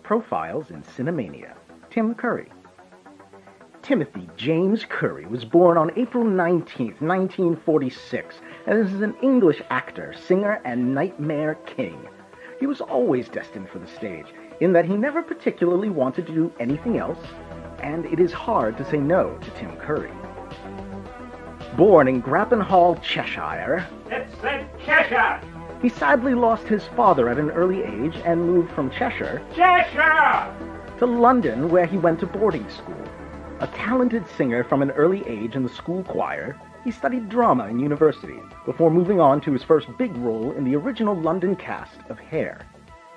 Profiles in Cinemania. Tim Curry. Timothy James Curry was born on April 19th, 1946, and is an English actor, singer, and nightmare king. He was always destined for the stage, in that he never particularly wanted to do anything else, and it is hard to say no to Tim Curry. Born in Grappenhall, Cheshire, It said Cheshire! he sadly lost his father at an early age and moved from Cheshire to London, where he went to boarding school. A talented singer from an early age in the school choir, he studied drama in university before moving on to his first big role in the original London cast of Hair.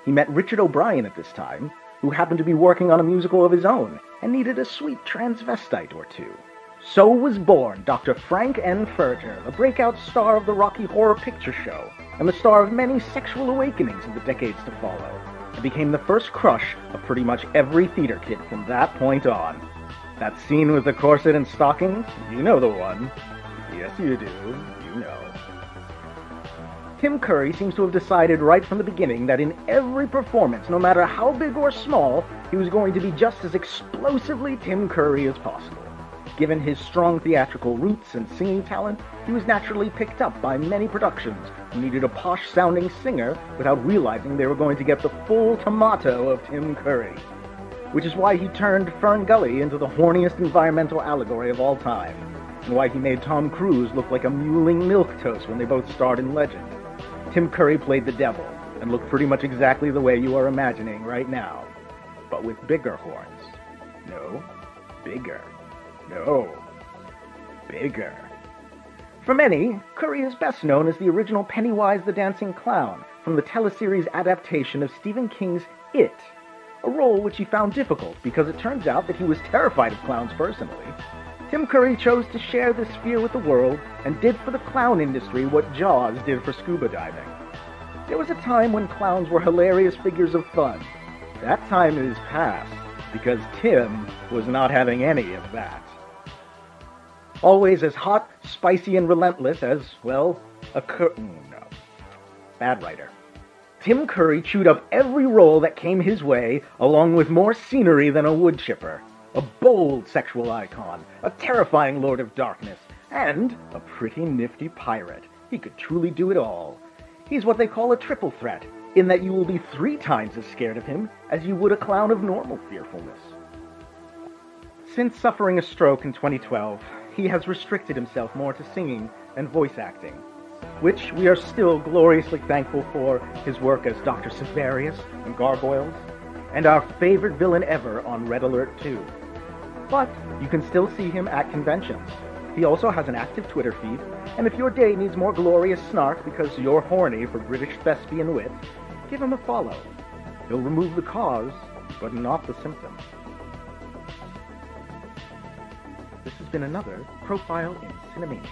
He met Richard O'Brien at this time, who happened to be working on a musical of his own and needed a sweet transvestite or two. So was born Dr. Frank N. Furter, the breakout star of the Rocky Horror Picture Show and the star of many sexual awakenings in the decades to follow, and became the first crush of pretty much every theater kid from that point on. That scene with the corset and stockings? You know the one. Yes, you do. You know. Tim Curry seems to have decided right from the beginning that in every performance, no matter how big or small, he was going to be just as explosively Tim Curry as possible. Given his strong theatrical roots and singing talent, he was naturally picked up by many productions who needed a posh-sounding singer without realizing they were going to get the full tomato of Tim Curry. Which is why he turned Fern Gully into the horniest environmental allegory of all time, and why he made Tom Cruise look like a mewling milquetoast when they both starred in Legend. Tim Curry played the devil, and looked pretty much exactly the way you are imagining right now, but with bigger horns. No, bigger. No, bigger. For many, Curry is best known as the original Pennywise the Dancing Clown from the teleseries adaptation of Stephen King's It, a role which he found difficult because it turns out that he was terrified of clowns personally. Tim Curry chose to share this fear with the world and did for the clown industry what Jaws did for scuba diving. There was a time when clowns were hilarious figures of fun. That time is past, because Tim was not having any of that. Always as hot, spicy, and relentless as, well, no. Bad writer. Tim Curry chewed up every role that came his way, along with more scenery than a wood chipper. A bold sexual icon, a terrifying Lord of Darkness, and a pretty nifty pirate. He could truly do it all. He's what they call a triple threat, in that you will be 3 times as scared of him as you would a clown of normal fearfulness. Since suffering a stroke in 2012, he has restricted himself more to singing and voice acting, which we are still gloriously thankful for his work as Dr. Severius in Gargoyles, and our favorite villain ever on Red Alert 2. But you can still see him at conventions. He also has an active Twitter feed, and if your day needs more glorious snark because you're horny for British thespian wit, give him a follow. He'll remove the cause, but not the symptom. This has been another Profile in Cinemania.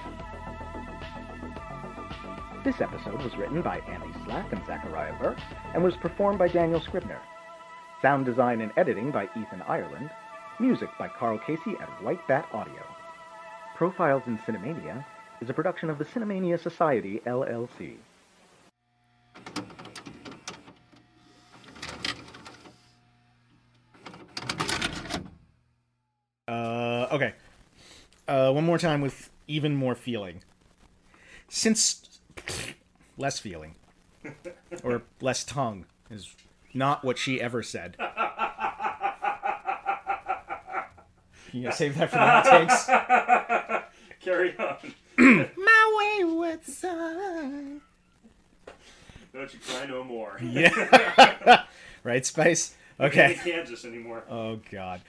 This episode was written by Andy Slack and Zachariah Burke, and was performed by Daniel Scribner. Sound design and editing by Ethan Ireland. Music by Carl Casey at White Bat Audio. Profiles in Cinemania is a production of the Cinemania Society, LLC. Okay. One more time with even more feeling. Since less feeling, or less tongue, is not what she ever said. You gonna save that for the outtakes? Carry on. My wayward son. Don't you cry no more. Yeah. Right, Spice? Okay. We're not in Kansas anymore. Oh, God.